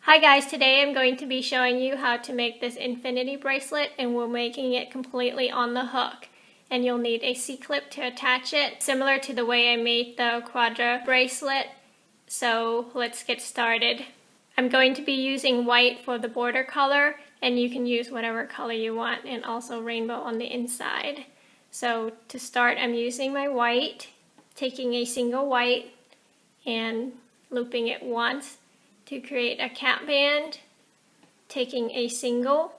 Hi guys, today I'm going to be showing you how to make this infinity bracelet, and we're making it completely on the hook. And you'll need a C-clip to attach it, similar to the way I made the quadra bracelet. So let's get started. I'm going to be using white for the border color, and you can use whatever color you want, and also rainbow on the inside. So to start, I'm using my white, taking a single white and looping it once to create a cap band, taking a single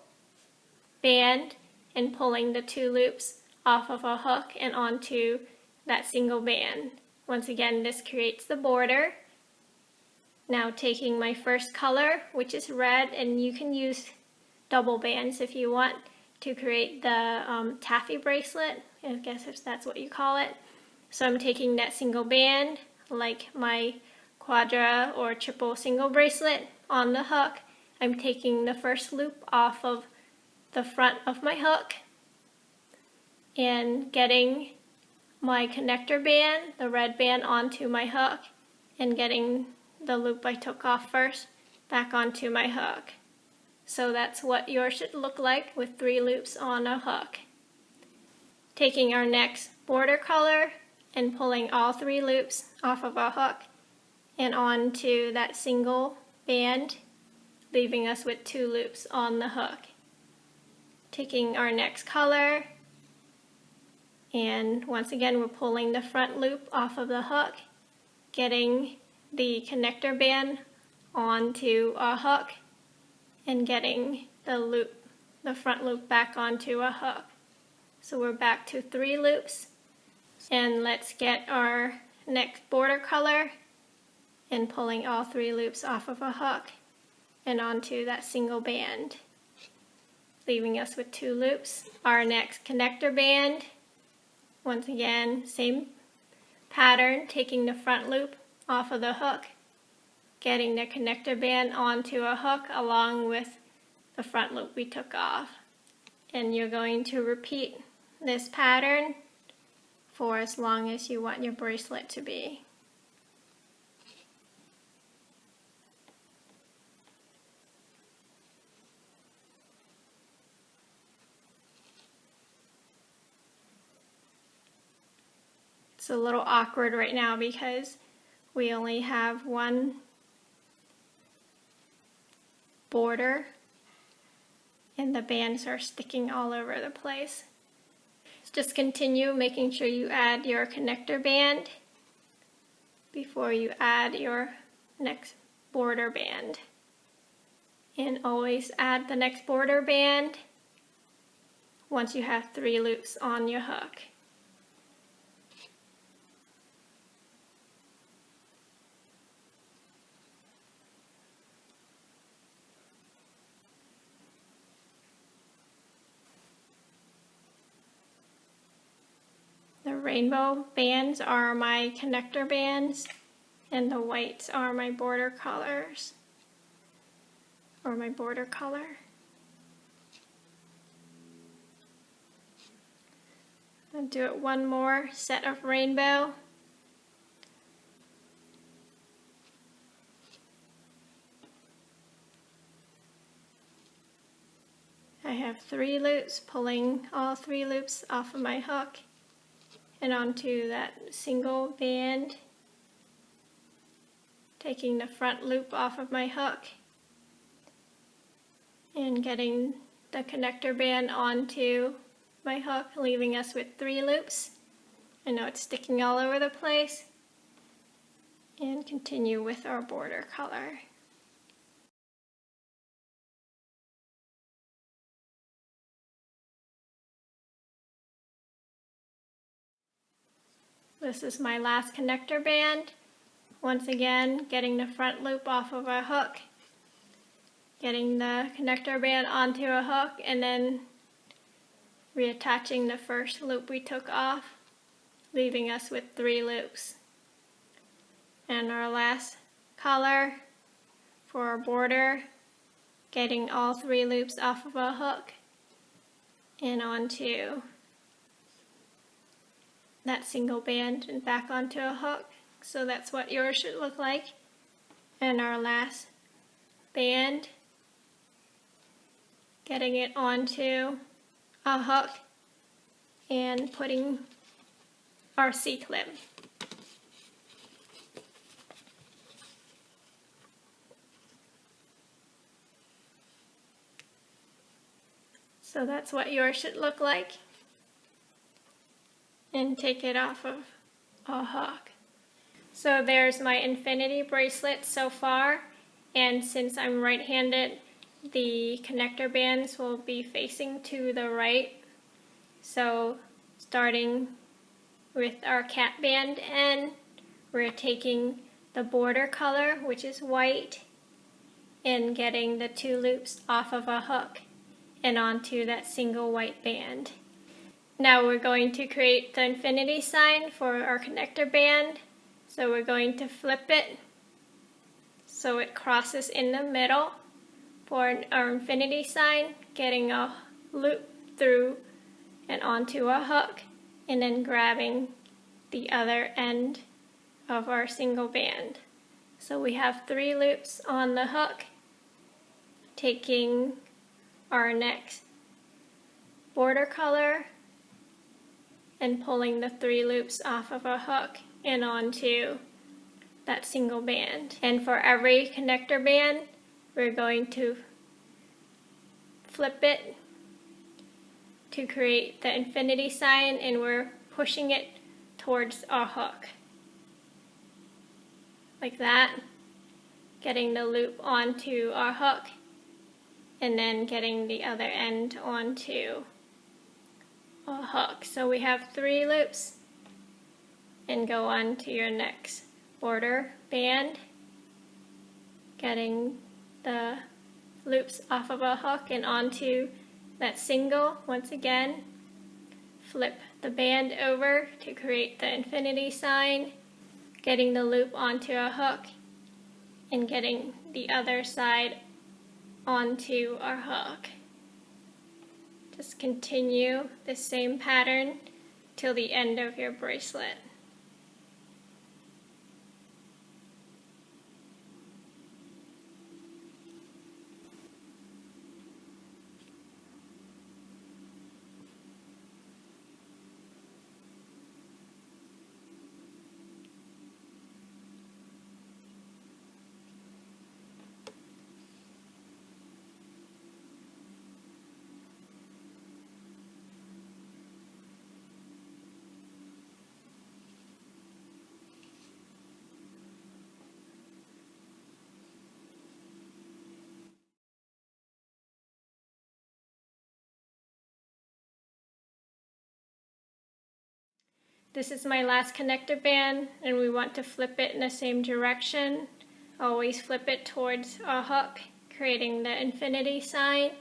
band and pulling the two loops off of a hook and onto that single band. Once again, this creates the border. Now taking my first color, which is red, and you can use double bands if you want to create the taffy bracelet, I guess if that's what you call it. So I'm taking that single band, like my quadra or triple single bracelet on the hook. I'm taking the first loop off of the front of my hook and getting my connector band, the red band, onto my hook and getting the loop I took off first back onto my hook. So that's what yours should look like with 3 loops on a hook. Taking our next border color and pulling all 3 loops off of a hook and onto that single band, leaving us with 2 loops on the hook. Taking our next color, and once again we're pulling the front loop off of the hook, getting the connector band onto a hook, and getting the front loop back onto a hook. So we're back to 3 loops, and let's get our next border color and pulling all 3 loops off of a hook and onto that single band, leaving us with 2 loops. Our next connector band, once again, same pattern, taking the front loop off of the hook, getting the connector band onto a hook along with the front loop we took off. And you're going to repeat this pattern for as long as you want your bracelet to be. It's a little awkward right now because we only have 1 border and the bands are sticking all over the place. Just continue making sure you add your connector band before you add your next border band. And always add the next border band once you have 3 loops on your hook. The rainbow bands are my connector bands, and the whites are my border colors, or my border color. I'll do it one more set of rainbow. I have 3 loops, pulling all 3 loops off of my hook and onto that single band, taking the front loop off of my hook and getting the connector band onto my hook, leaving us with 3 loops. I know it's sticking all over the place. And continue with our border color. This is my last connector band. Once again, getting the front loop off of a hook, getting the connector band onto a hook, and then reattaching the first loop we took off, leaving us with 3 loops. And our last color for our border, getting all 3 loops off of a hook and onto that single band and back onto a hook. So that's what yours should look like. And our last band, getting it onto a hook and putting our C-clip. So that's what yours should look like. And take it off of a hook. So there's my infinity bracelet so far, and since I'm right-handed, the connector bands will be facing to the right. So starting with our cat band end, we're taking the border color, which is white, and getting the 2 loops off of a hook and onto that single white band. Now we're going to create the infinity sign for our connector band. So we're going to flip it so it crosses in the middle for our infinity sign, getting a loop through and onto a hook, and then grabbing the other end of our single band. So we have 3 loops on the hook, taking our next border color and pulling the 3 loops off of a hook and onto that single band. And for every connector band, we're going to flip it to create the infinity sign, and we're pushing it towards our hook. Like that, getting the loop onto our hook, and then getting the other end onto a hook. So we have 3 loops, and go on to your next border band, getting the loops off of a hook and onto that single. Once again, flip the band over to create the infinity sign, getting the loop onto a hook and getting the other side onto our hook. Just continue the same pattern till the end of your bracelet. This is my last connector band, and we want to flip it in the same direction. Always flip it towards a hook, creating the infinity sign,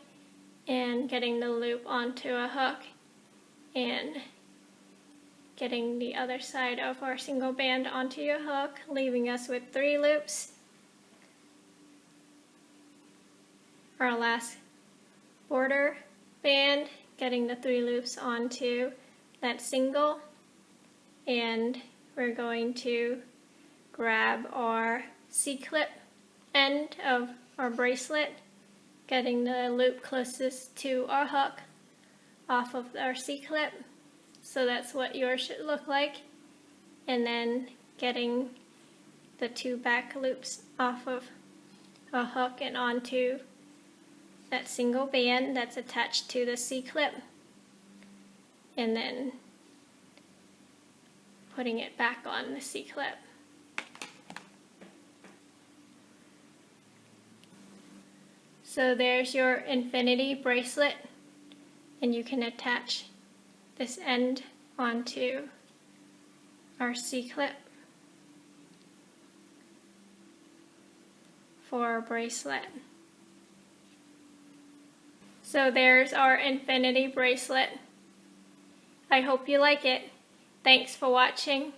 and getting the loop onto a hook, and getting the other side of our single band onto your hook, leaving us with 3 loops. Our last border band, getting the 3 loops onto that single, and we're going to grab our C-clip end of our bracelet, getting the loop closest to our hook off of our C-clip. So that's what yours should look like. And then getting the 2 back loops off of a hook and onto that single band that's attached to the C-clip. And then putting it back on the C-clip. So there's your infinity bracelet, and you can attach this end onto our C-clip for our bracelet. So there's our infinity bracelet. I hope you like it. Thanks for watching.